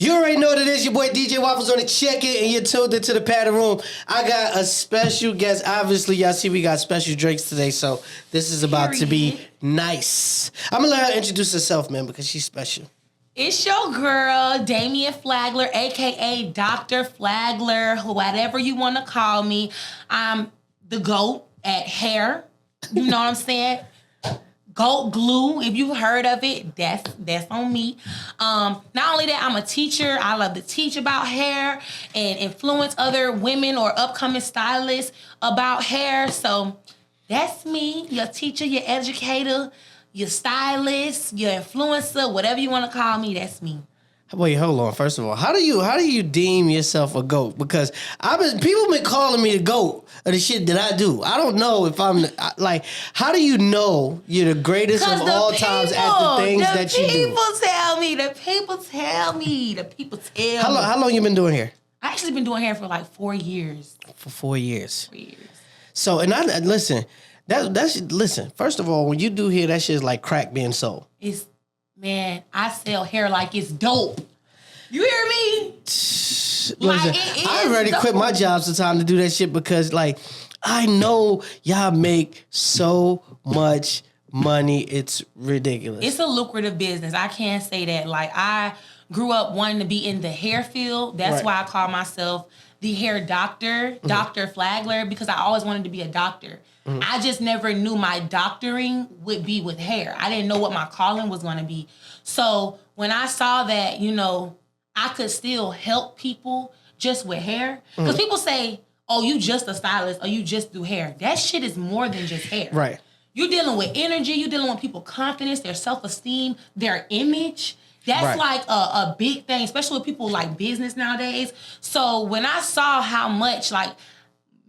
You already know what it is. Your boy DJ Waffles on the check-in, and you're tuned into the padded room. I got a special guest. Obviously, y'all see we got special drinks today, so this is about to be nice. I'm going to let her introduce herself, man, because she's special. It's your girl, Damienne Flagler, a.k.a. Dr. Flagler, whatever you want to call me. I'm the GOAT at hair. You know what I'm saying? Goat glue, if you've heard of it, that's on me. Not only that, I'm a teacher. I love to teach about hair and influence other women or upcoming stylists about hair. So that's me, your teacher, your educator, your stylist, your influencer, whatever you want to call me, that's me. Wait, hold on. First of all, how do you deem yourself a GOAT? Because people been calling me the GOAT of the shit that I do. I don't know if I'm like. How do you know you're the greatest of all times at the things that you do? The people tell me. How long you been doing hair? I actually been doing hair for like 4 years. For 4 years. 4 years. So listen. Listen. First of all, when you do hair, that shit is like crack being sold. Man, I sell hair like it's dope. You hear me? Listen, I already quit my job sometime to do that shit because, like, I know y'all make so much money. It's ridiculous. It's a lucrative business. I can't say that. Like, I grew up wanting to be in the hair field. That's why I call myself the hair doctor, Dr. Flagler, because I always wanted to be a doctor. I just never knew my doctoring would be with hair. I didn't know what my calling was going to be. So when I saw that, I could still help people just with hair. Because people say, oh, you just a stylist or you just do hair. That shit is more than just hair. Right. You're dealing with energy. You're dealing with people's confidence, their self-esteem, their image. That's like a big thing, especially with people like business nowadays. So when I saw how much like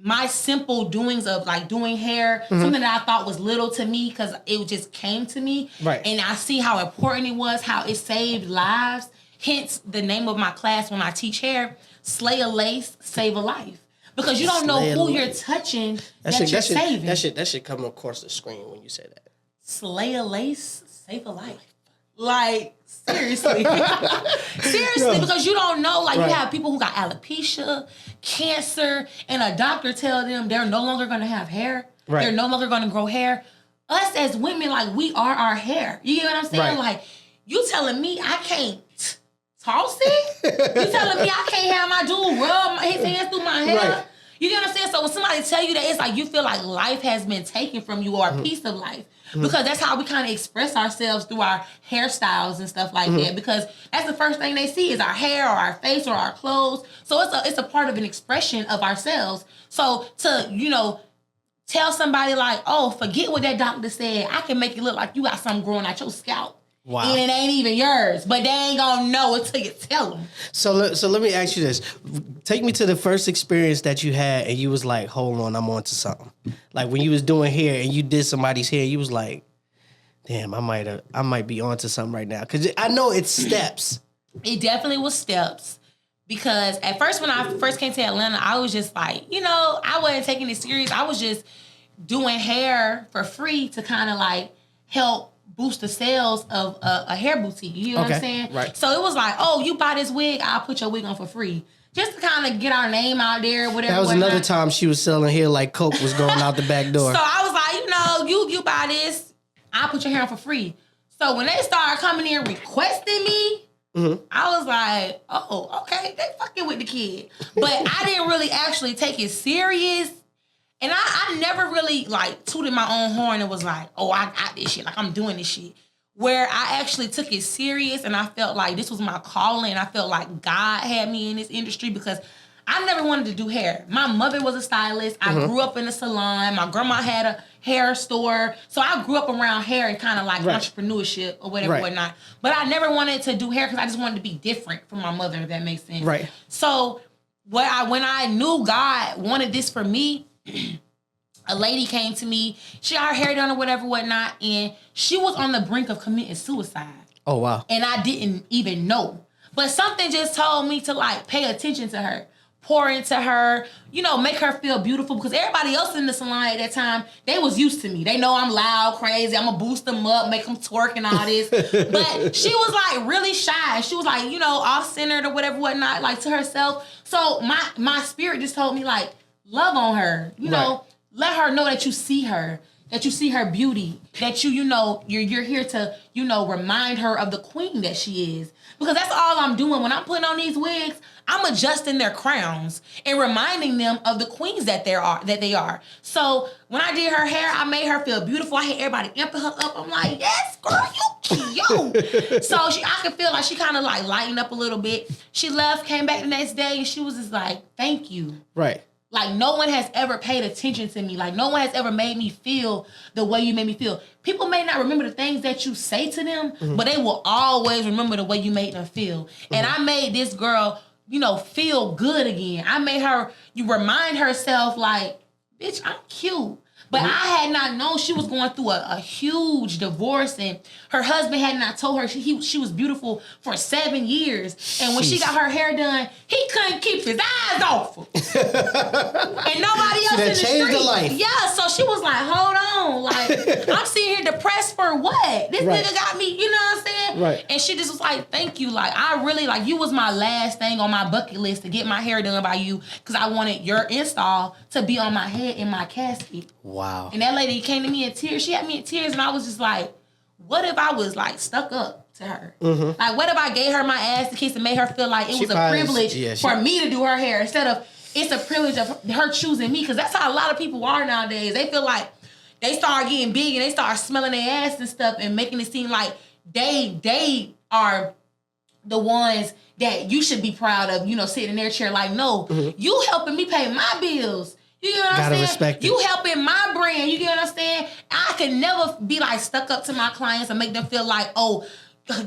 my simple doings of like doing hair, something that I thought was little to me because it just came to me. Right. And I see how important it was, how it saved lives. Hence the name of my class when I teach hair, Slay a Lace, Save a Life. Because you don't know who you're touching that you're saving. That should come across the screen when you say that. Slay a lace, save a life. Like, seriously. Seriously, because you don't know. Like, you have people who got alopecia, cancer, and a doctor tell them they're no longer going to have hair. Right. They're no longer going to grow hair. Us as women, like, we are our hair. You get what I'm saying? Right. Like, you telling me I can't toss it? You telling me I can't have my dude rub his hands through my hair? Right. You get what I'm saying? So when somebody tell you that, it's like you feel like life has been taken from you or a piece of life. Because that's how we kind of express ourselves through our hairstyles and stuff like that. Because that's the first thing they see is our hair or our face or our clothes. So it's a part of an expression of ourselves. So to, tell somebody like, oh, forget what that doctor said. I can make it look like you got something growing out your scalp. Wow. And it ain't even yours. But they ain't gonna know until you tell them. So let me ask you this. Take me to the first experience that you had and you was like, hold on, I'm on to something. Like when you was doing hair and you did somebody's hair, you was like, damn, I might be on to something right now. Because I know it's steps. It definitely was steps. Because at first when I first came to Atlanta, I was just like, I wasn't taking it serious. I was just doing hair for free to kind of like help boost the sales of a hair boutique. You know what I'm saying? Right. So it was like, oh, you buy this wig, I'll put your wig on for free. Just to kind of get our name out there, whatever. That was another time she was selling hair like Coke was going out the back door. So I was like, you buy this, I'll put your hair on for free. So when they started coming in requesting me, I was like, oh, okay, they fucking with the kid. But I didn't really actually take it serious. And I never really, like, tooted my own horn and was like, oh, I got this shit. Like, I'm doing this shit. Where I actually took it serious and I felt like this was my calling. I felt like God had me in this industry because I never wanted to do hair. My mother was a stylist. I grew up in a salon. My grandma had a hair store. So I grew up around hair and kind of like entrepreneurship or whatever, whatnot. But I never wanted to do hair because I just wanted to be different from my mother, if that makes sense. Right. So when I knew God wanted this for me, a lady came to me. She had her hair done or whatever, whatnot, and she was on the brink of committing suicide. Oh, wow. And I didn't even know. But something just told me to, like, pay attention to her. pour into her, you know, make her feel beautiful, because everybody else in the salon at that time, they was used to me. They know I'm loud, crazy. I'm gonna boost them up, make them twerk and all this. But she was like really shy. She was like, you know, off-centered or whatever, whatnot, like to herself. So my spirit just told me like, love on her, you know, let her know that you see her. That you see her beauty, that you know, you're here to, you know, remind her of the queen that she is. Because that's all I'm doing. When I'm putting on these wigs, I'm adjusting their crowns and reminding them of the queens that they are. So when I did her hair, I made her feel beautiful. I had everybody amping her up. I'm like, yes, girl, you cute. So I could feel like she kind of like lightened up a little bit. She left, came back the next day, and she was just like, thank you. Right. Like, no one has ever paid attention to me. Like, no one has ever made me feel the way you made me feel. People may not remember the things that you say to them, but they will always remember the way you made them feel. And I made this girl, you know, feel good again. I made her, you remind herself, like, bitch, I'm cute. But I had not known she was going through a huge divorce, and her husband had not told her she was beautiful for 7 years. And when she got her hair done, he couldn't keep his eyes off her. And nobody else in the street. The life. Yeah, so she was like, hold on. Like, I'm sitting here depressed for what? This nigga got me, you know what I'm saying? Right. And she just was like, thank you. Like, I really, like, you was my last thing on my bucket list to get my hair done by you, because I wanted your install to be on my head in my casket. Wow. And that lady came to me in tears. She had me in tears, and I was just like, what if I was like stuck up to her? Like, what if I gave her my ass to kiss and made her feel like it was a privilege for me to do her hair, instead of it's a privilege of her choosing me? Because that's how a lot of people are nowadays. They feel like they start getting big and they start smelling their ass and stuff and making it seem like they are the ones that you should be proud of, you know, sitting in their chair. Like, no, you helping me pay my bills. You get what I'm saying? Respect it. You helping my brand. You get what I'm saying? I can never be like stuck up to my clients and make them feel like, oh,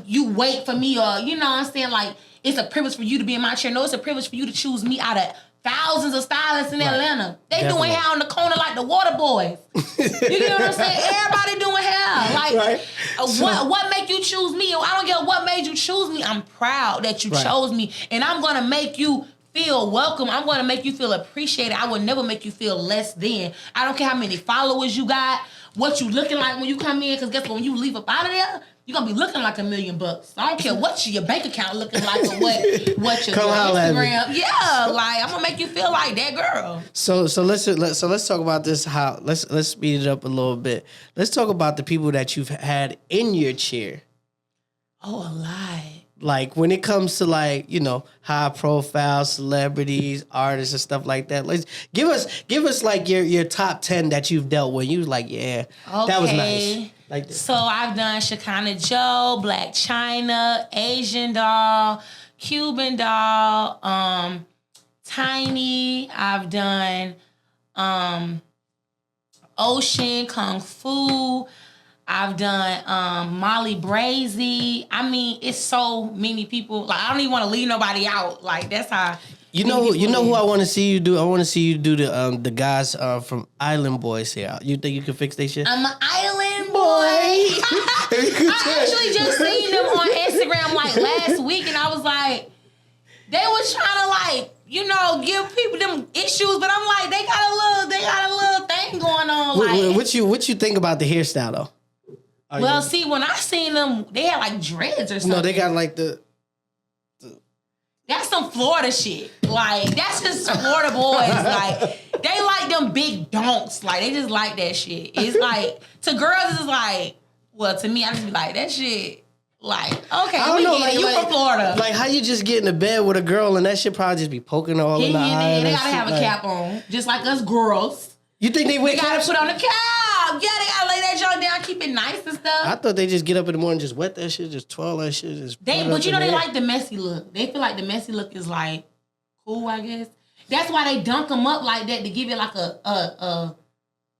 you wait for me, or you know what I'm saying? Like, it's a privilege for you to be in my chair. No, it's a privilege for you to choose me out of thousands of stylists in Atlanta. They doing hair on the corner like the water boys. You get what I'm saying? Everybody doing hair. Like, what make you choose me? I don't care what made you choose me. I'm proud that you chose me, and I'm gonna make you feel welcome. I'm going to make you feel appreciated. I will never make you feel less than. I don't care how many followers you got, what you looking like when you come in, because guess what? When you leave up out of there, you're going to be looking like $1 million. I don't care what your bank account looking like or what your Instagram. Yeah, like, I'm going to make you feel like that girl. So let's talk about this. Let's speed it up a little bit. Let's talk about the people that you've had in your chair. Oh, a lot. Like, when it comes to, like, you know, high profile celebrities, artists and stuff like that, let's give us like your top 10 that you've dealt with. You was like, that was nice. Like this. So I've done Shekinah Joe, Black China, Asian Doll, Cuban Doll, Tiny. I've done Ocean, Kung Fu. I've done Molly Brazy. I mean, it's so many people. Like, I don't even want to leave nobody out. Like, that's how. You know who I want to see you do? I want to see you do the guys from Island Boys here. You think you can fix their shit? I'm an Island Boy. I actually just seen them on Instagram like last week, and I was like, they was trying to like, you know, give people them issues, but I'm like, they got a little thing going on. Like, what you think about the hairstyle though? Well, see, when I seen them, they had like dreads or something. No, they got like the. That's some Florida shit. Like, that's just Florida boys. Like, they like them big donks. Like, they just like that shit. It's like, to girls, it's like, well, to me, I just be like, that shit, like, okay, I don't know, like, you from Florida. Like, how you just get into bed with a girl and that shit probably just be poking all in the eye. They gotta have a cap on, just like us girls. You think they wear caps? They gotta put on the cap. Yeah, they gotta lay that joint down, keep it nice and stuff. I thought they just get up in the morning, just wet that shit, just twirl that shit. But you know, they like the messy look. They feel like the messy look is like cool, I guess. That's why they dunk them up like that, to give it like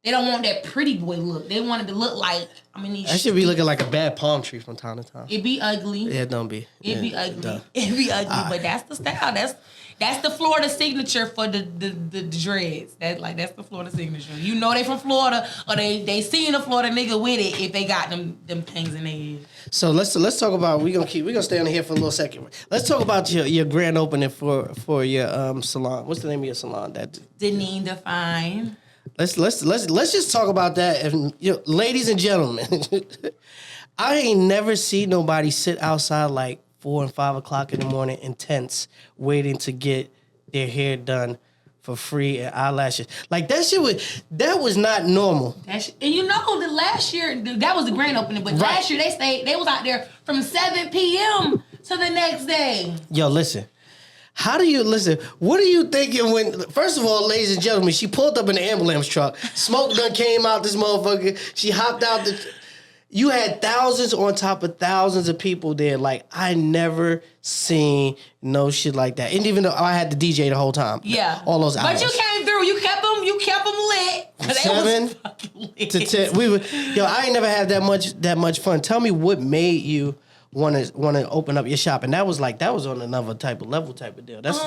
They don't want that pretty boy look. They want it to look like That should be looking like a bad palm tree from time to time. It be ugly. Yeah, it don't be. It be ugly. It be ugly, but that's the style. That's the Florida signature for the dreads. That's the Florida signature. You know they from Florida, or they seen a Florida nigga with it if they got them things in their head. So let's talk about we gonna stay on here for a little second. Let's talk about your grand opening for your salon. What's the name of your salon? Damienne Define. Let's just talk about that. And, ladies and gentlemen, I ain't never seen nobody sit outside like 4 and 5 o'clock in the morning, intense, waiting to get their hair done for free and eyelashes. Like that was not normal. And the last year that was the grand opening, but last year they was out there from 7 p.m. to the next day. Yo, listen. How do you listen? What are you thinking when? First of all, ladies and gentlemen, she pulled up in the ambulance truck. Smoke done came out this motherfucker. She hopped out the. You had thousands on top of thousands of people there. Like I never seen no shit like that. And even though I had the DJ the whole time. Yeah, all those hours. But you came through. You kept them lit. 7 to 10. I ain't never had that much fun. Tell me what made you want to open up your shop, and that was on another type of deal. That's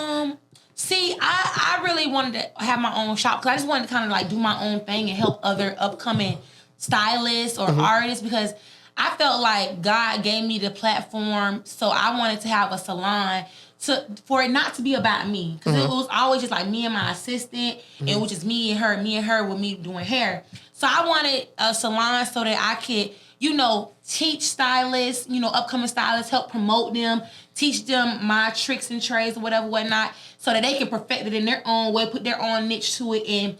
see, I really wanted to have my own shop because I just wanted to kind of like do my own thing and help other upcoming stylists or artists, because I felt like God gave me the platform, so I wanted to have a salon for it not to be about me, because it was always just like me and my assistant. It was just me and her with me doing hair. So I wanted a salon so that I could teach stylists, upcoming stylists, help promote them, teach them my tricks and trades or whatnot, so that they can perfect it in their own way, put their own niche to it, and,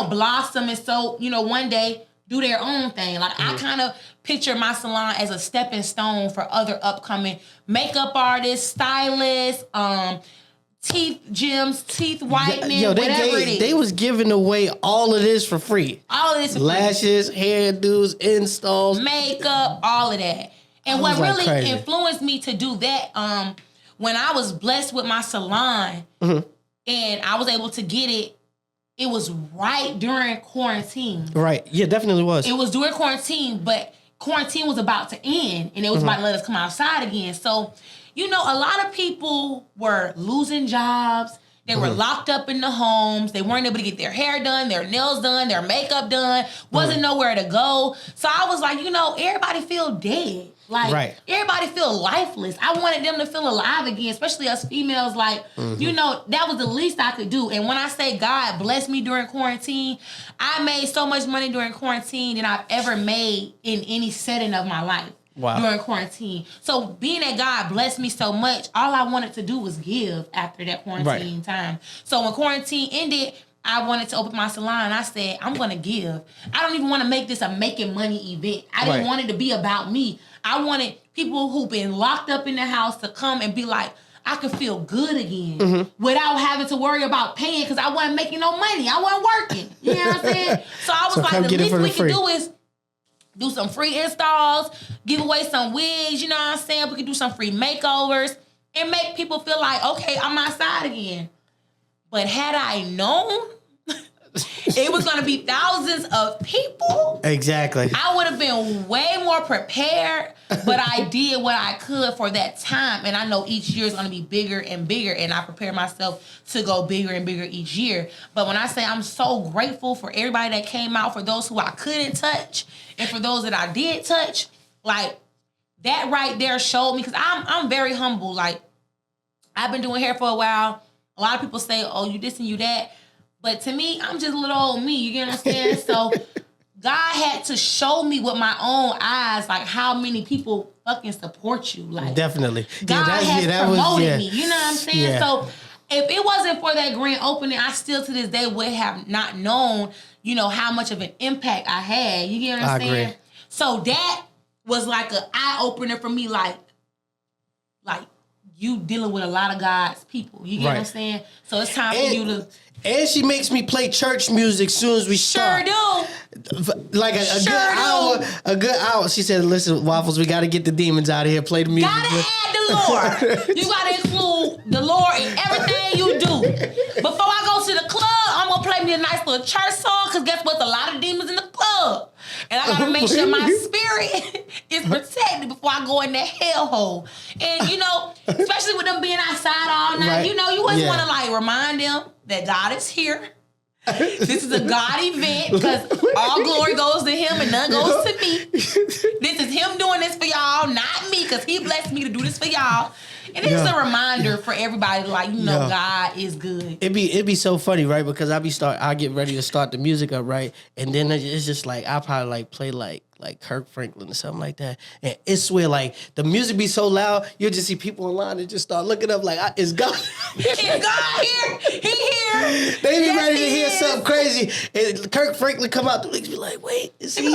blossom, and so, one day do their own thing. Like, I kind of picture my salon as a stepping stone for other upcoming makeup artists, stylists, teeth gems, teeth whitening, whatever it is. They was giving away all of this for free. All of this for lashes, free. hairdos, installs, makeup, all of that. And what really influenced me to do that, when I was blessed with my salon and I was able to get it, it was right during quarantine. Right. Yeah, definitely was. It was during quarantine, but quarantine was about to end and it was about to let us come outside again. So, a lot of people were losing jobs. They were locked up in the homes. They weren't able to get their hair done, their nails done, their makeup done. Wasn't nowhere to go. So I was like, everybody feel dead. Like, everybody feel lifeless. I wanted them to feel alive again, especially us females. Like, that was the least I could do. And when I say God blessed me during quarantine, I made so much money during quarantine than I've ever made in any setting of my life. Wow. During quarantine. So being that God blessed me so much, all I wanted to do was give after that quarantine time. So when quarantine ended, I wanted to open my salon. I said, I'm going to give. I don't even want to make this a making money event. I didn't want it to be about me. I wanted people who've been locked up in the house to come and be like, I could feel good again without having to worry about paying, because I wasn't making no money. I wasn't working. You know what I'm saying? So I was like, the least we can do is do some free installs, give away some wigs, you know what I'm saying? We could do some free makeovers and make people feel like, okay, I'm outside again. But had I known it was going to be thousands of people, exactly, I would have been way more prepared, but I did what I could for that time. And I know each year is going to be bigger and bigger, and I prepare myself to go bigger and bigger each year. But when I say I'm so grateful for everybody that came out, for those who I couldn't touch, and for those that I did touch, like, that right there showed me, because I'm very humble. Like, I've been doing hair for a while. A lot of people say, oh, you this and you that. But to me, I'm just a little old me. You get what I'm saying? So God had to show me with my own eyes, like, how many people fucking support you. Like, definitely. God has promoted me. You know what I'm saying? Yeah. So if it wasn't for that grand opening, I still to this day would have not known, how much of an impact I had. You get what I'm saying? Agree. So that was like an eye-opener for me, like you dealing with a lot of God's people. You get what I'm saying? So it's time for you to... And she makes me play church music as soon as we start. Sure do. Like a good hour. She said, listen, Waffles, we got to get the demons out of here. Play the music. Gotta add the Lord. You got to include the Lord in everything you do. Before I go to the club, I'm going to play play me a nice little church song, because guess what? A lot of demons in the club. And I gotta make sure my spirit is protected before I go in that hellhole. And, you know, especially with them being outside all night, right. You know, you always want to, like, remind them that God is here. This is a God event, because all glory goes to him and none goes to me. This is him doing this for y'all, not me, because he blessed me to do this for y'all. And it's a reminder for everybody, like, you know, God is good. It'd be so funny, right? Because I get ready to start the music up, right? And then it's just like, I'll probably like play like Kirk Franklin or something like that. And it's where like the music be so loud, you'll just see people online and just start looking up like, is God? Is God here? He here. They be ready to hear something crazy. And Kirk Franklin come out the weeks be like, wait, is he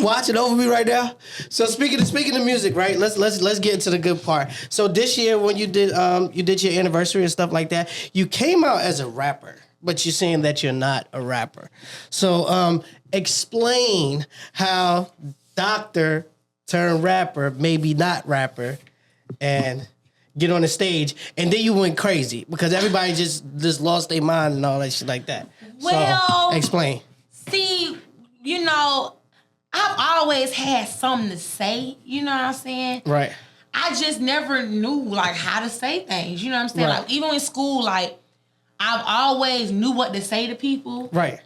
watching over me right now? So speaking of music, right? Let's get into the good part. So this year when you did your anniversary and stuff like that, you came out as a rapper, but you're saying that you're not a rapper. So explain how doctor turned rapper, maybe not rapper, and get on the stage, and then you went crazy because everybody just lost their mind and all that shit like that. Well, so, explain. See, you know, I've always had something to say, you know what I'm saying? Right. I just never knew, like, how to say things, you know what I'm saying? Right. Like, even in school, like, I've always knew what to say to people. Right.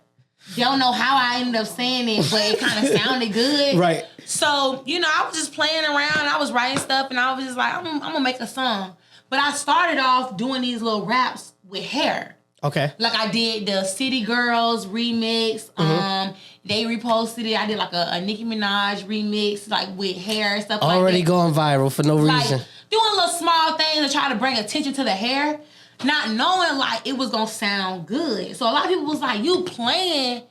Don't know how I ended up saying it, but it kind of sounded good. Right. So, you know, I was just playing around. I was writing stuff, and I was just like, I'm going to make a song. But I started off doing these little raps with hair. Okay. Like I did the City Girls remix. Mm-hmm. They reposted it. I did like a Nicki Minaj remix, like with hair and stuff like that. Already going viral for no reason. Doing little small things to try to bring attention to the hair, not knowing like it was going to sound good. So a lot of people was like, you playing,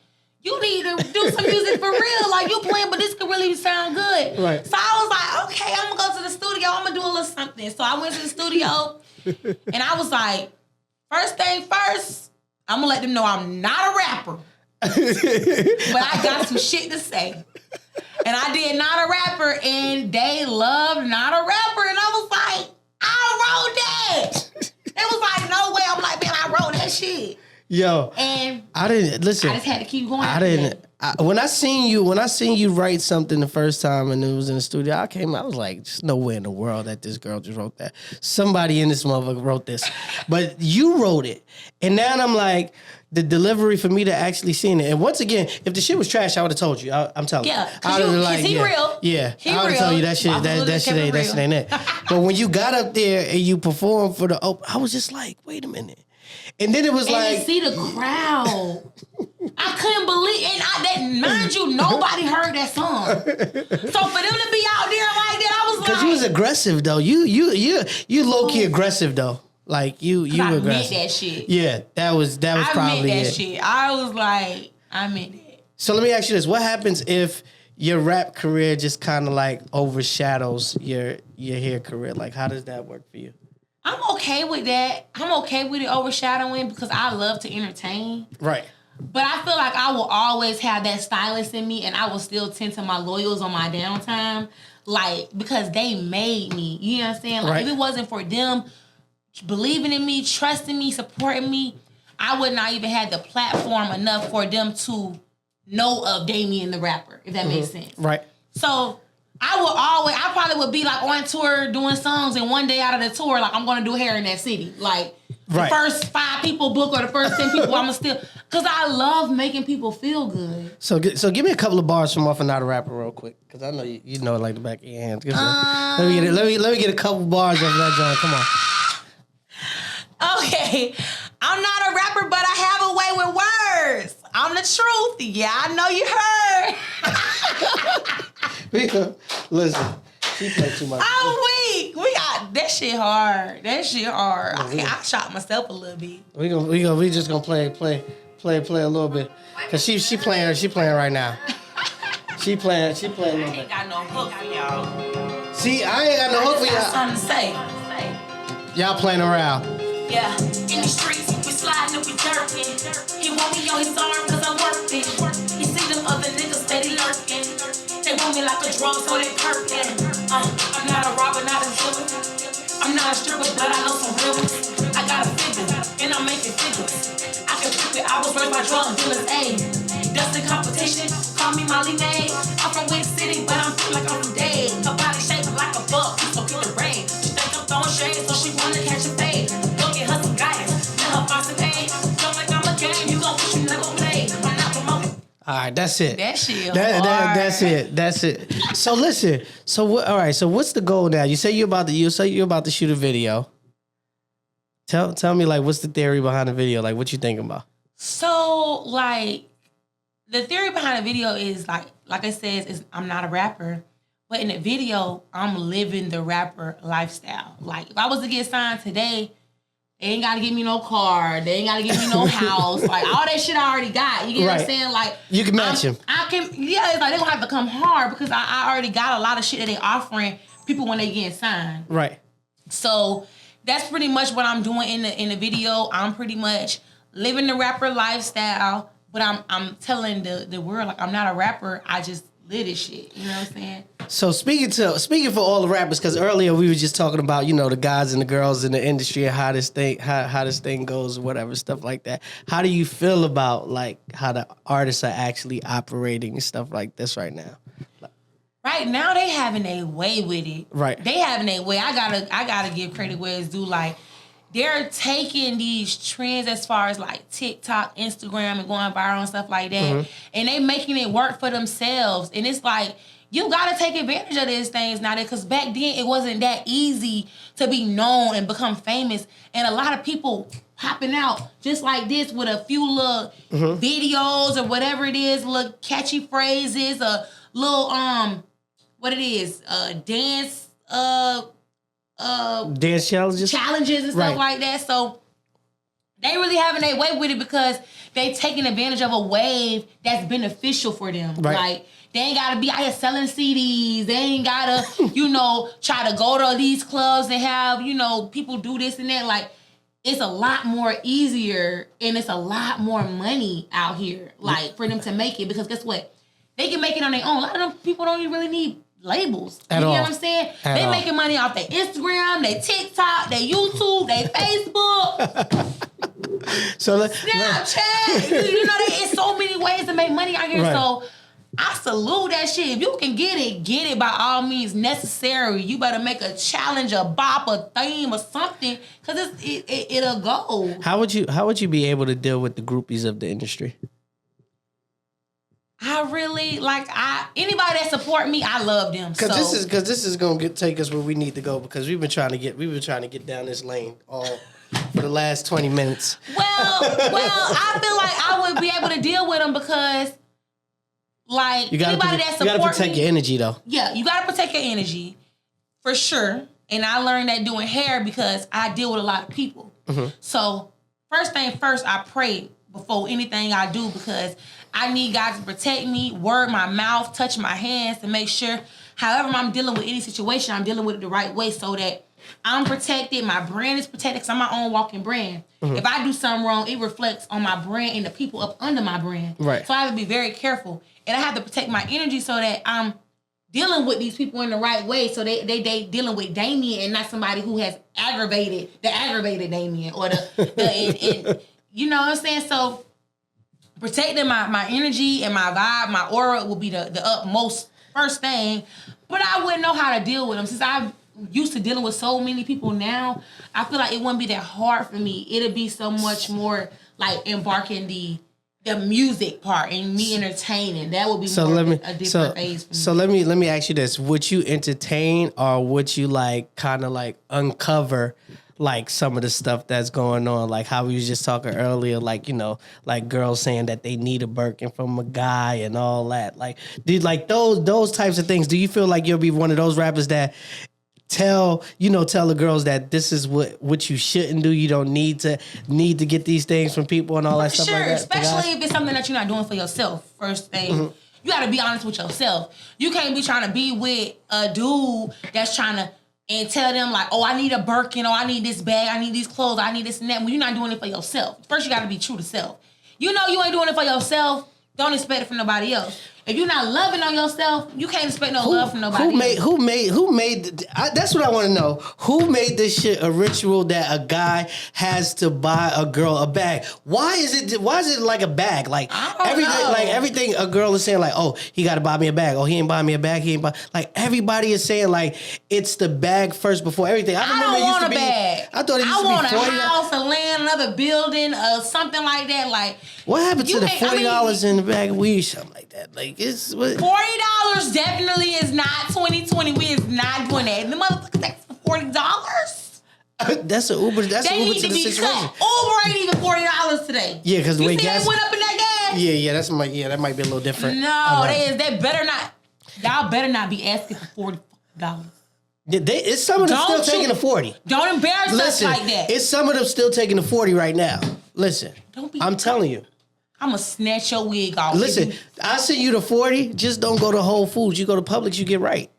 you need to do some music for real. Like you playing, but this could really sound good. Right. So I was like, okay, I'm going to go to the studio. I'm going to do a little something. So I went to the studio and I was like, first thing first, I'm going to let them know I'm not a rapper. But I got some shit to say. And I did Not a Rapper, and they loved Not a Rapper. And I was like, I wrote that. It was like, no way. I'm like, man, I wrote that shit. Yo. And I didn't, listen. I just had to keep going. When I seen you write something the first time and it was in the studio, I was like, there's no way in the world that this girl just wrote that. Somebody in this motherfucker wrote this. But you wrote it. And now I'm like, the delivery for me to actually seeing it. And once again, if the shit was trash, I would have told you. I'm telling you. Yeah, because he real. Yeah, I would have told you that shit ain't it. But when you got up there and you performed for the open, I was just like, wait a minute. And then it was like, to see the crowd. I couldn't believe, mind you, nobody heard that song. So for them to be out there like that, I was like, because you was aggressive though. You low key aggressive though. Like you aggressive. I meant that shit. Yeah, that was probably meant that shit. I was like, I meant that. So let me ask you this: what happens if your rap career just kind of like overshadows your hair career? Like, how does that work for you? I'm okay with that. I'm okay with it overshadowing because I love to entertain. Right. But I feel like I will always have that stylist in me, and I will still tend to my loyals on my downtime, like, because they made me. You know what I'm saying? Like, if it wasn't for them believing in me, trusting me, supporting me, I would not even have the platform enough for them to know of Damienne the rapper, if that makes sense. Right. So I probably would be like on tour doing songs, and one day out of the tour, like I'm gonna do hair in that city. Like the first 5 people book or the first 10 people, I'ma still, cause I love making people feel good. So give me a couple of bars from Off and Not a Rapper real quick, cause I know you know it like the back of your hands. Let me get a couple bars of that John. Come on. Okay, I'm not a rapper, but I have a way with words. I'm the truth. Yeah, I know you heard. Listen, she played too much. I'm weak. We got that shit hard. I shot myself a little bit. We just gonna play a little bit, cause she playing right now. She playing a little bit. I ain't got no hook for y'all. See, I ain't got no hook for y'all. Something to say. Y'all playing around. Yeah, in the streets, we sliding and we jerking. He want me on his arm cause I'm working. He see them other niggas steady lurking. They want me like a drug, so they perking. I'm not a robber, not a killer. I'm not a stripper, but I know some real ones. I got a figure, and I'm making figures. I can flip it, I was raised by drug dealers, ayy. Dustin competition, call me Molly May. I'm from West City, but I'm feel like I'm from Dade. Her body shaped like a buck, so kill the rain. She think I'm throwing shade, so she wanna catch a fade. Go get her some guidance, let her find some pain. Don't like I'm a game, you gon' push, you never play. I'm not promoting. All right, that's it. That shit that's it. That's it. So listen. So what? All right. So what's the goal now? You say you're about to shoot a video. Tell me like what's the theory behind the video? Like what you thinking about? So like the theory behind the video is like I said, is I'm not a rapper, but in the video I'm living the rapper lifestyle. Like if I was to get signed today, they ain't gotta give me no car. They ain't gotta give me no house. Like all that shit I already got. You get what I'm saying? Like you can match him. I can. Yeah, it's like they gonna have to come hard because I already got a lot of shit that they offering people when they getting signed. Right. So that's pretty much what I'm doing in the video. I'm pretty much living the rapper lifestyle, but I'm telling the world like I'm not a rapper. I just live this shit. You know what I'm saying? So speaking for all the rappers, because earlier we were just talking about the guys and the girls in the industry and how this thing goes, whatever stuff like that. How do you feel about like how the artists are actually operating and stuff like this right now? Right now they having a way with it. Right. They having a way. I gotta give credit where it's due. Like they're taking these trends as far as like TikTok, Instagram, and going viral and stuff like that, and they making it work for themselves. And it's like you gotta take advantage of these things now, because back then it wasn't that easy to be known and become famous. And a lot of people popping out just like this with a few little videos or whatever it is, little catchy phrases, a little what it is, dance dance challenges and stuff like that. So they really having their way with it because they taking advantage of a wave that's beneficial for them. Right. Like they ain't gotta be out here selling CDs. They ain't gotta, try to go to these clubs and have, people do this and that. Like it's a lot more easier and it's a lot more money out here, like for them to make it, because guess what? They can make it on their own. A lot of them people don't even really need labels. You know what I'm saying? They making money off their Instagram, their TikTok, their YouTube, their Facebook. So Snapchat. There's so many ways to make money out here. Right. So I salute that shit. If you can get it by all means necessary. You better make a challenge, a bop, a theme, or something, because it'll go. How would you be able to deal with the groupies of the industry? I really anybody that support me, I love them. Because this is gonna take us where we need to go, because we've been trying to get down this lane all for the last 20 minutes. Well, I feel like I would be able to deal with them because anybody that support me, you gotta protect your energy though. Yeah, you gotta protect your energy for sure. And I learned that doing hair because I deal with a lot of people. So first thing first, I pray before anything I do, because I need God to protect me, word my mouth, touch my hands, to make sure however I'm dealing with any situation, I'm dealing with it the right way so that I'm protected, my brand is protected, because I'm my own walking brand. If I do something wrong, it reflects on my brand and the people up under my brand. Right. So I have to be very careful. And I have to protect my energy so that I'm dealing with these people in the right way, so they dealing with Damienne and not somebody who has aggravated Damienne or the you know what I'm saying? So protecting my energy and my vibe, my aura will be the utmost first thing. But I wouldn't know how to deal with them. Since I'm used to dealing with so many people now, I feel like it wouldn't be that hard for me. It'll be so much more like embarking the music part and me entertaining. That would be a different phase for me. So let me ask you this. Would you entertain, or would you kind of uncover some of the stuff that's going on, like how we was just talking earlier, like girls saying that they need a Birkin from a guy and all that, those types of things? Do you feel like you'll be one of those rappers that tell the girls that this is what you shouldn't do? You don't need to get these things from people and all that stuff like that? Especially if it's something that you're not doing for yourself. First thing, you got to be honest with yourself. You can't be trying to be with a dude that's trying to and tell them oh, I need a Birkin, or I need this bag, I need these clothes, I need this and that, when you're not doing it for yourself. First, you got to be true to self. You know you ain't doing it for yourself, don't expect it from nobody else. If you're not loving on yourself, you can't expect no love from nobody. Who made? That's what I want to know. Who made this shit a ritual that a guy has to buy a girl a bag? Why is it like a bag? Like everything a girl is saying, like, oh, he got to buy me a bag. Oh, he ain't buy me a bag. He ain't buy. Like everybody is saying, like it's the bag first before everything. I don't want a bag. I thought it used to be I want a house, a land, another building, something like that. Like what happened to the $40 in the bag of weed? Something like that. Like it's $40 definitely is not 2020. We is not doing that. The motherfuckers that's $40. That's an Uber. That's an Uber to the situation. Uber ain't even $40 today. Yeah, because the way gas went up in that gas. Yeah, that might be a little different. No, they better not. Y'all better not be asking for $40. It's some of them still taking the 40. Don't embarrass us like that. It's some of them still taking the 40 right now. Listen, I'm telling you. I'm going to snatch your wig off. Listen, I send you the 40. Just don't go to Whole Foods. You go to Publix, you get right.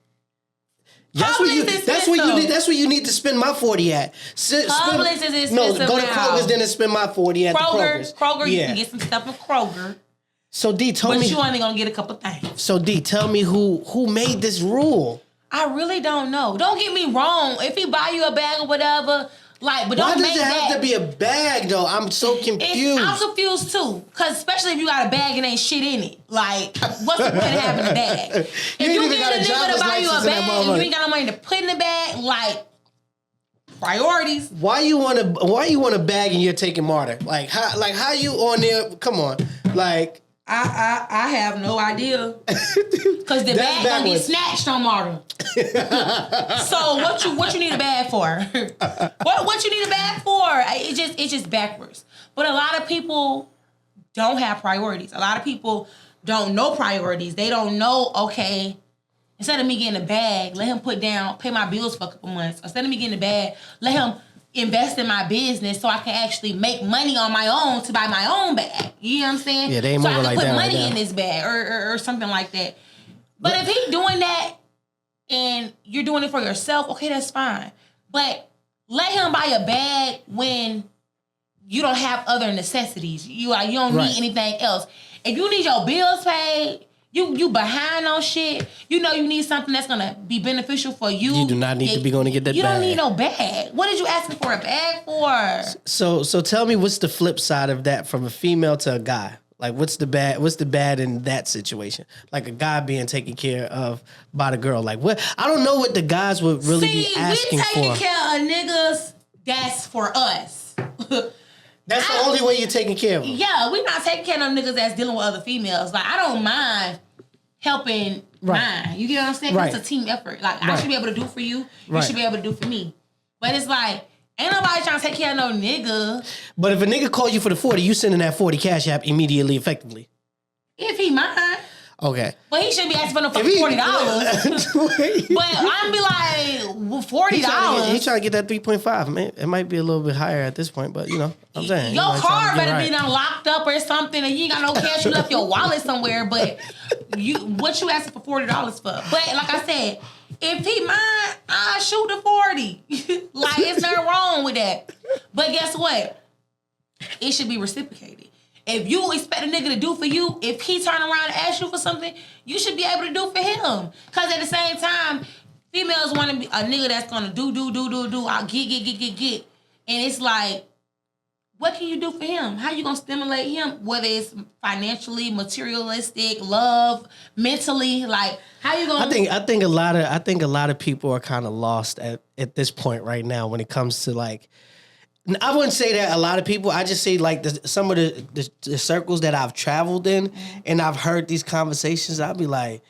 That's where you need to spend my 40 at. Publix is expensive. No, go to Kroger's then and spend my 40 at Kroger's. Kroger, you can get some stuff from Kroger. So D, tell me. But you only gonna get a couple things. So D, tell me who made this rule. I really don't know. Don't get me wrong. If he buy you a bag or whatever, like, but don't make that. Why does it have to be a bag though? I'm so confused. I'm confused too, cause especially if you got a bag and ain't shit in it. Like, what's the point of having a bag? If you get a nigga to buy you a bag and you ain't got no money to put in the bag, like priorities. Why you want a bag and you're taking Marta? Like how you on there? Come on, like. I have no idea, cause the bag gonna get snatched on Marta. So what you need a bag for? what you need a bag for? It's just backwards. But a lot of people don't have priorities. A lot of people don't know priorities. They don't know. Okay, instead of me getting a bag, let him pay my bills for a couple months. Instead of me getting a bag, let him invest in my business so I can actually make money on my own to buy my own bag. You know what I'm saying? Yeah, they ain't moving like that. So I can put money in this bag or something like that. But if he's doing that and you're doing it for yourself, okay, that's fine. But let him buy a bag when you don't have other necessities. You don't need anything else. If you need your bills paid, you behind on shit. You know you need something that's gonna be beneficial for you. You do not need to be going to get that bag. You don't need no bag. What did you asking for a bag for? So tell me what's the flip side of that from a female to a guy? Like what's the bad in that situation? Like a guy being taken care of by the girl. Like what? I don't know what the guys would really be asking for. We taking care of niggas that's for us. That's the only way you're taking care of them. Yeah, we're not taking care of them niggas that's dealing with other females. Like I don't mind helping mine. You get what I'm saying? Right. It's a team effort. Like I should be able to do for you. You should be able to do for me. But it's like, ain't nobody trying to take care of no nigga. But if a nigga call you for the 40, you sending that 40 cash app immediately, effectively. If he mine. Okay. But he shouldn't be asking for no fucking $40. But I'm be like, $40. He trying to get that 3.5, man. It might be a little bit higher at this point, but you know, I'm saying. Your car better be done locked up or something and you ain't got no cash, you left your wallet somewhere, but what you asking for $40 for? But like I said, if he mine, I shoot the 40. Like, it's nothing wrong with that. But guess what? It should be reciprocated. If you expect a nigga to do for you, if he turn around and ask you for something, you should be able to do for him. Because at the same time, females want to be a nigga that's going to do. I'll get. And it's like, what can you do for him? How you going to stimulate him? Whether it's financially, materialistic, love, mentally, like, how you going to... I think a lot of people are kind of lost at this point right now when it comes to like... I wouldn't say that a lot of people. I just say like some of the circles that I've traveled in, and I've heard these conversations. I'll be like,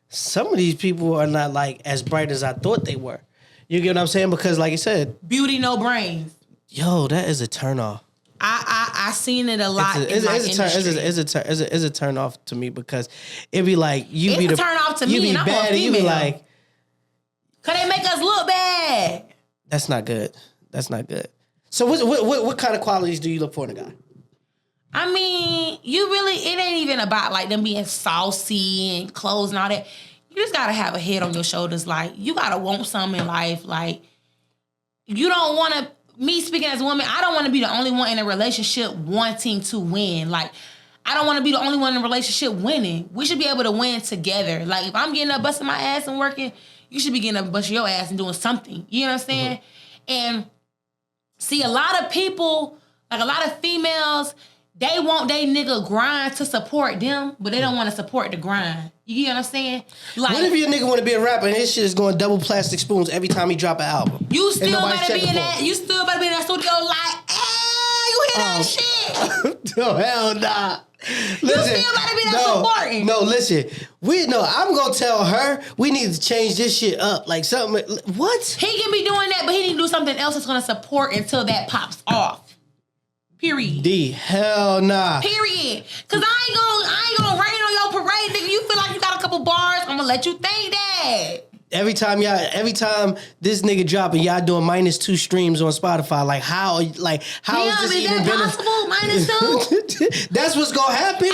some of these people are not like as bright as I thought they were. You get what I'm saying? Because like I said, beauty no brains. Yo, that is a turnoff. I seen it a lot. It's a turn off to me because it be like you it's be the turn off to me. Be and I'm bad, and you be like, cause they make us look bad. That's not good. That's not good. So what kind of qualities do you look for in a guy? I mean, it ain't even about like them being saucy and clothes and all that. You just gotta have a head on your shoulders. Like, you gotta want something in life. Like, you don't want to, me speaking as a woman, I don't want to be the only one in a relationship wanting to win. Like, I don't want to be the only one in the relationship winning. We should be able to win together. Like, if I'm getting up, busting my ass and working, you should be getting up, busting your ass and doing something. You know what I'm saying? And see, a lot of people, like a lot of females, they want they nigga grind to support them, but they don't want to support the grind. You get what I'm saying? Like, what if your nigga want to be a rapper and his shit is going double plastic spoons every time he drop an album? You still better be in that. You still better be in that studio like, hey, you hear that shit? No, hell nah. Listen, you still better be that supporting. No, listen. I'm gonna tell her we need to change this shit up. Like something. What? He can be doing that, but he need to do something else that's gonna support until that pops off. Period. D, hell nah. Period. Cause I ain't gonna rain on your parade, nigga. You feel like you got a couple bars, I'm gonna let you think that. Every time this nigga dropping, y'all doing -2 streams on Spotify. Like how is this even possible? -2? That's what's gonna happen.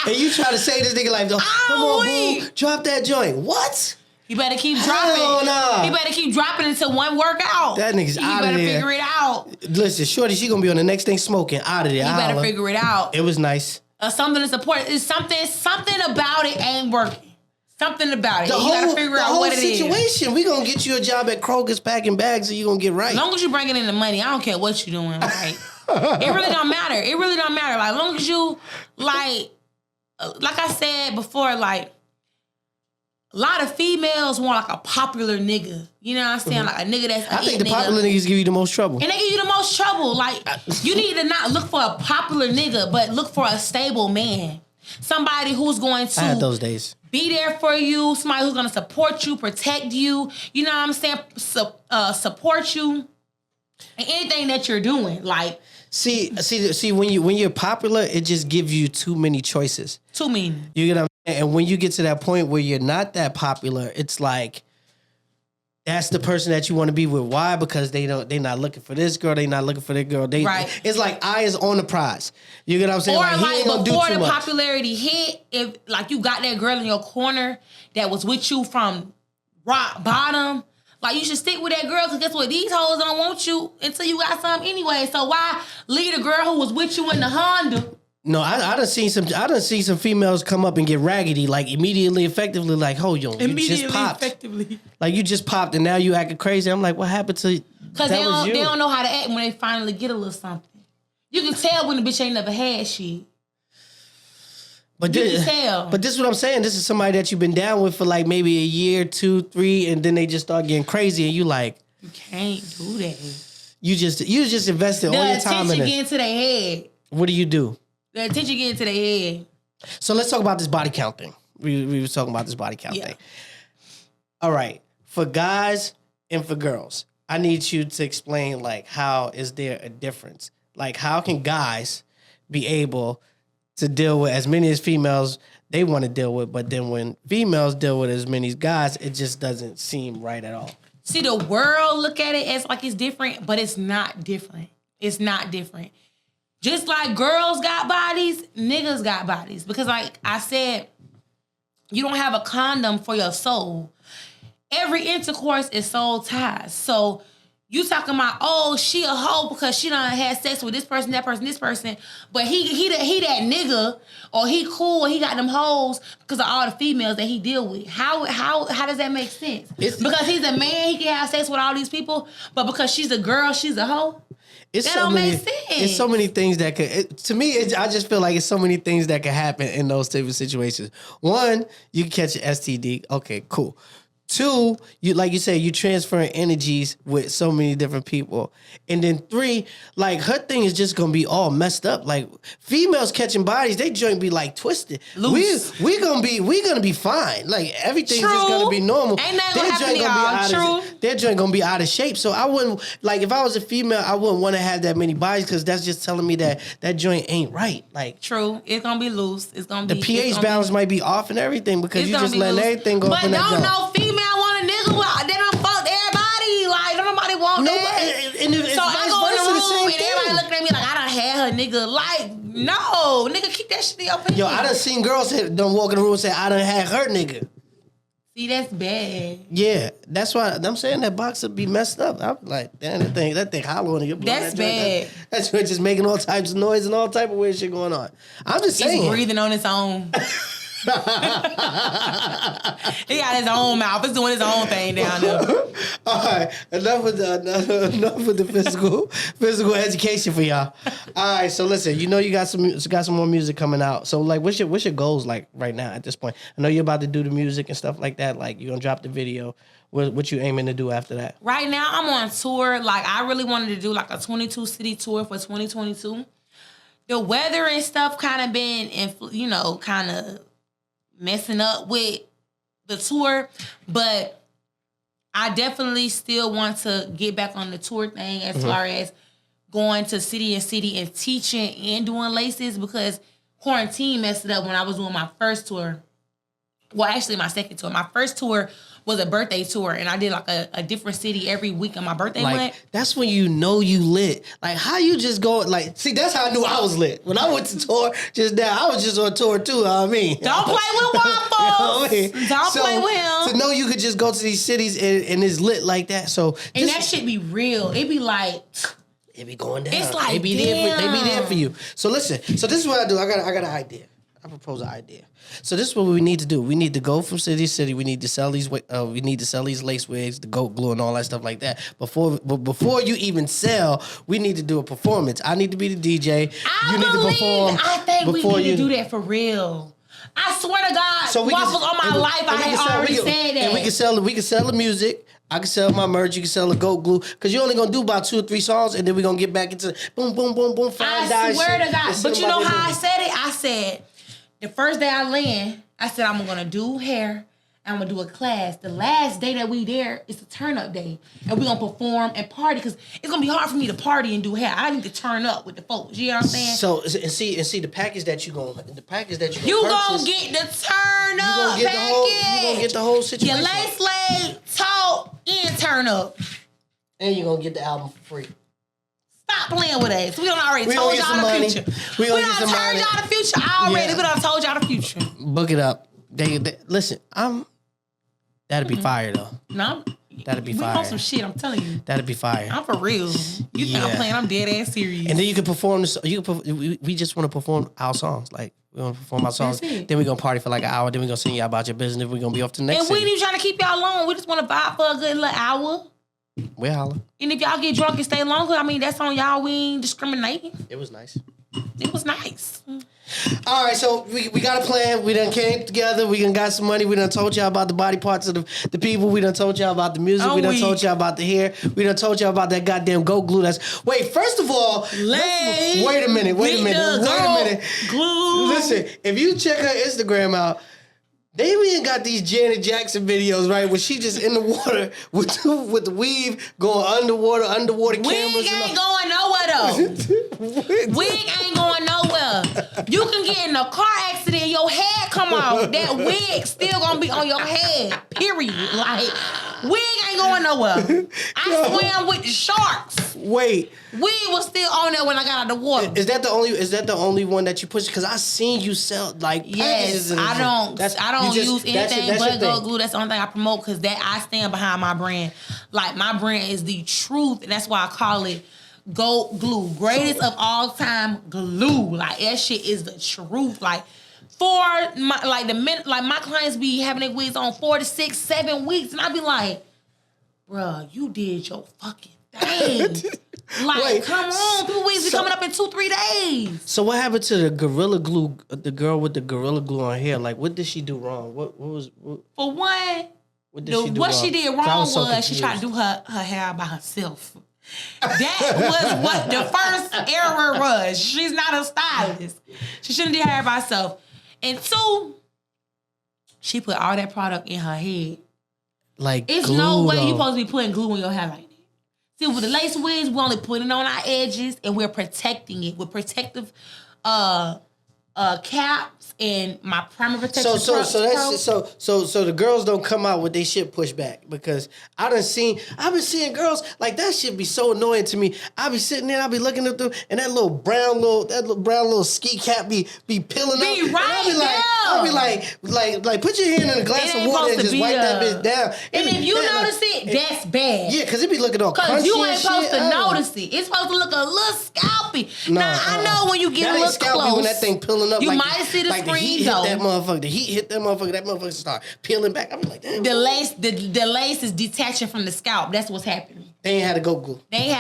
And you try to say this nigga like, come on, boo, drop that joint. What? You better keep dropping. Hell nah. You better keep dropping until one work out. That nigga's out of there. You better figure it out. Listen, shorty, she gonna be on the next thing smoking. Out of there. You better figure it out. It was nice. Something to support. It's something about it ain't working. Something about it. You gotta figure out what it is. The whole situation. We gonna get you a job at Kroger's packing bags, and you gonna get right. As long as you bringing in the money, I don't care what you doing. Right? It really don't matter. It really don't matter. Like, as long as you like I said before, like. A lot of females want like a popular nigga. You know what I'm saying? Like a nigga that's I think the popular niggas give you the most trouble. And they give you the most trouble. Like, you need to not look for a popular nigga, but look for a stable man. Somebody who's going to I had those days. Be there for you. Somebody who's going to support you, protect you. You know what I'm saying? Support you in anything that you're doing. Like, see, when you're popular, it just gives you too many choices. Too many. You get what I'm saying? And when you get to that point where you're not that popular, it's like that's the person that you want to be with. Why? Because they not looking for this girl, they not looking for that girl. Right. It's like eye is on the prize. You get what I'm saying? Or like before the much. popularity hit, if like you got that girl in your corner that was with you from rock bottom, like you should stick with that girl, because guess what? These hoes don't want you until you got something anyway. So why leave the girl who was with you in the Honda? No, I done seen some females come up and get raggedy, like immediately, effectively, like, hold on, you just popped. Like you just popped and now you acting crazy. I'm like, what happened to? Because they don't know how to act when they finally get a little something. You can tell when the bitch ain't never had shit. But you can tell. But this is what I'm saying. This is somebody that you've been down with for like maybe a year, 2, 3, and then they just start getting crazy, and you like, you can't do that. You just invested all your time in it. The attention get into their head. What do? The attention get into their head. So let's talk about this body count thing. We were talking about this body count thing. All right. For guys and for girls, I need you to explain, like, how is there a difference? Like, how can guys be able to deal with as many as females they want to deal with, but then when females deal with as many guys, it just doesn't seem right at all. See, the world look at it as like it's different, but it's not different. It's not different. Just like girls got bodies, niggas got bodies. Because like I said, you don't have a condom for your soul. Every intercourse is soul ties. So you talking about, oh, she a hoe because she done had sex with this person, that person, this person. But he that nigga, or he cool, or he got them hoes because of all the females that he deal with. How does that make sense? Because he's a man, he can have sex with all these people, but because she's a girl, she's a hoe? That don't make sense. It's so many things that could... to me, I just feel like it's so many things that could happen in those type of situations. One, you can catch an STD. Okay, cool. 2, you like you said, you transferring energies with so many different people. And then 3, like her thing is just gonna be all messed up. Like females catching bodies, they joint be like twisted. Loose. We gonna be fine. Like everything's just gonna be normal. Ain't nothing gonna happen to y'all. Their joint gonna be out of shape. So I wouldn't, like, if I was a female, I wouldn't want to have that many bodies, because that's just telling me that joint ain't right. Like, true, it's gonna be loose. It's gonna be the pH balance might be off and everything, because you just letting everything go up in that joint. But don't no female want a nigga with, they don't fuck everybody. Like, don't nobody want that. So I go in the room and everybody looking at me like I done had her nigga. Like, no, nigga, keep that shit in your pants. Yo, I done seen girls done walk in the room and say I done had her nigga. See, that's bad. Yeah, that's why I'm saying that box would be messed up. I'm like, damn, that thing hollow in your blood. That's bad. That's just making all types of noise and all type of weird shit going on. I'm just saying. It's breathing on its own. He got his own mouth. It's doing his own thing down there. All right, enough with the physical education for y'all. All right, so listen, you got some more music coming out. So like, what's your goals like right now at this point? I know you're about to do the music and stuff like that. Like you're gonna drop the video. What you aiming to do after that? Right now, I'm on tour. Like I really wanted to do like a 22 city tour for 2022. The weather and stuff kind of been, kind of messing up with the tour, but I definitely still want to get back on the tour thing as far as going to city and teaching and doing laces, because quarantine messed it up when I was doing my first tour. Well, actually my second tour. My first tour was a birthday tour, and I did like a different city every week on my birthday month. That's when you know you lit. Like how you just go see, that's how I knew I was lit. When I went to tour just now, I was just on tour too, you know what I mean? Don't play with Waffles. You know what I mean? Don't play with him. To know you could just go to these cities and it's lit like that. So and that shit be real. It be like it be going down. It's like they be there for you. So listen. So this is what I do. I got an idea. I propose an idea. So this is what we need to do. We need to go from city to city. We need to sell these. We need to sell these lace wigs, the goat glue, and all that stuff like that. Before you even sell, we need to do a performance. I need to be the DJ. You need to perform. I think we need to do that for real. I swear to God, Waffles on my life. I had already said that. And we can sell the music. I can sell my merch. You can sell the goat glue. Because you're only going to do about 2 or 3 songs, and then we're going to get back into boom, boom, boom, boom, I swear to God. But you know how I said it? I said, the first day I land, I said, I'm going to do hair. I'm going to do a class. The last day that we there is the turn-up day. And we're going to perform and party, because it's going to be hard for me to party and do hair. I need to turn up with the folks. You know what I'm saying? So, and see the package that you going to purchase. You going to get the turn-up package. You going to get the whole situation. Your lace laid, talk, and turn up. And you're going to get the album for free. Stop playing with us. We done already told y'all the future. We done told y'all the future already. We done told y'all the future. Book it up. They listen, that'd be fire though. No, that'd be fire. We on some shit, I'm telling you. That'd be fire. I'm for real. You think I'm playing? I'm dead ass serious. And then you can perform this. We just want to perform our songs. Like we want to perform our songs. Then we're gonna party for like an hour. Then we're gonna sing y'all about your business. We're gonna be off to the next. And we ain't even trying to keep y'all long. We just want to vibe for a good little hour. We holler. And if y'all get drunk and stay longer, I mean, that's on y'all. We ain't discriminating. It was nice. It was nice. All right, so we got a plan. We done came together. We done got some money. We done told y'all about the body parts of the people. We done told y'all about the music. We done told y'all about the hair. We done told y'all about that goddamn goat glue. Wait, first of all, wait a minute. Glue. Listen, if you check her Instagram out, they even got these Janet Jackson videos, right? Where she just in the water with the weave going underwater cameras. Wig ain't going nowhere though. Wig ain't going nowhere. You can get in a car accident and your head come off. That wig still gonna be on your head. Period. Like wig ain't going nowhere. I swam with the sharks. Wait. Wig was still on there when I got out of the water. Is that the only one that you push? Because I seen you sell like packages. Yes, I don't use anything but goat glue. That's the only thing I promote, because that I stand behind my brand. Like my brand is the truth, and that's why I call it goat glue, greatest of all time glue. Like that shit is the truth. Like for my clients be having their wigs on 4 to 6, 7 weeks, and I be like, bruh, you did your fucking thing. Like, wait, come on, people wigs be coming up in 2-3 days. So what happened to the Gorilla Glue? The girl with the Gorilla Glue on hair. Like, what did she do wrong? What for one? What she did wrong was she tried to do her hair by herself. That was what the first error was. She's not a stylist. She shouldn't do her hair by herself. And 2, she put all that product in her head. Like, it's glue, no way though. you supposed to be putting glue in your hair like that. See, with the lace wigs, we're only putting it on our edges and we're protecting it with protective caps and my primer protection. So the girls don't come out with their shit pushed back because I've been seeing girls like that shit be so annoying to me. I be sitting there, I be looking at them, and that little brown little ski cap be peeling up. I be like, put your hand in a glass of water and just wipe that bitch down. And if you notice it, that's bad. Yeah, because it be looking all crunchy. Because you ain't supposed to notice it. It's supposed to look a little scalpy. Now I know when you get a little close, when that thing peeling up, you might see the screen though. The heat hit that motherfucker start peeling back. I'm like, damn. The lace is detaching from the scalp. That's what's happening. They ain't had to go glue. They ain't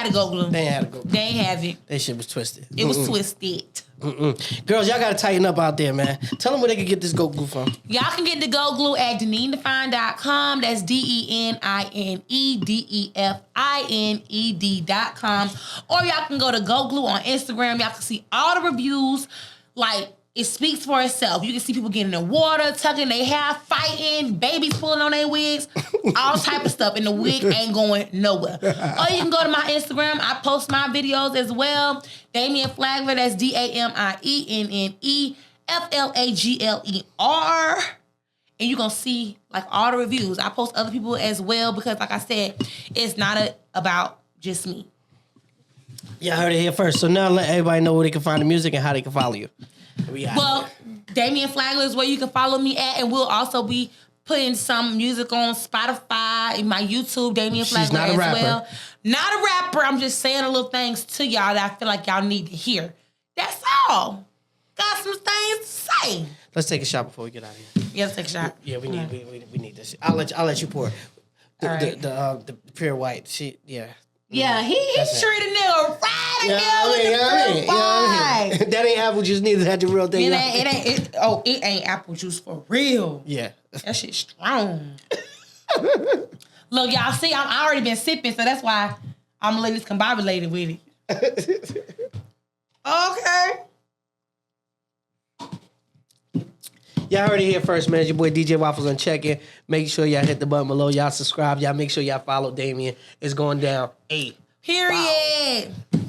have it. That shit was twisted. It was twisted. Girls, y'all gotta tighten up out there, man. Tell them where they can get this Go Glue from. Y'all can get the Go Glue at DenineDefine.com. That's DenineDefine.com. Or y'all can go to Go Glue on Instagram. Y'all can see all the reviews. Like, it speaks for itself. You can see people getting in the water, tucking their hair, fighting, babies pulling on their wigs, all type of stuff. And the wig ain't going nowhere. Or you can go to my Instagram. I post my videos as well. Damienne Flagler, that's DamienneFlagler. And you're going to see like all the reviews. I post other people as well because like I said, it's not about just me. Y'all heard it here first. So now let everybody know where they can find the music and how they can follow you. Well, Damienne Flagler is where you can follow me at, and we'll also be putting some music on Spotify and my YouTube, Damienne Flagler as well. Not a rapper. I'm just saying a little things to y'all that I feel like y'all need to hear. That's all. Got some things to say. Let's take a shot before we get out of here. Yeah, let's take a shot. Yeah, we need this. I'll let you pour the pure white. Yeah, he treated nigga right in there with the fruit That ain't apple juice neither. That's the real thing. It ain't apple juice for real. Yeah. That shit strong. Look, y'all see, I already been sipping, so that's why I'm gonna let this combobulated with it. Okay. Y'all heard it here first, man. It's your boy DJ Waffles on check-in. Make sure y'all hit the button below. Y'all subscribe. Y'all make sure y'all follow Damienne. It's going down 8. Period. Wow.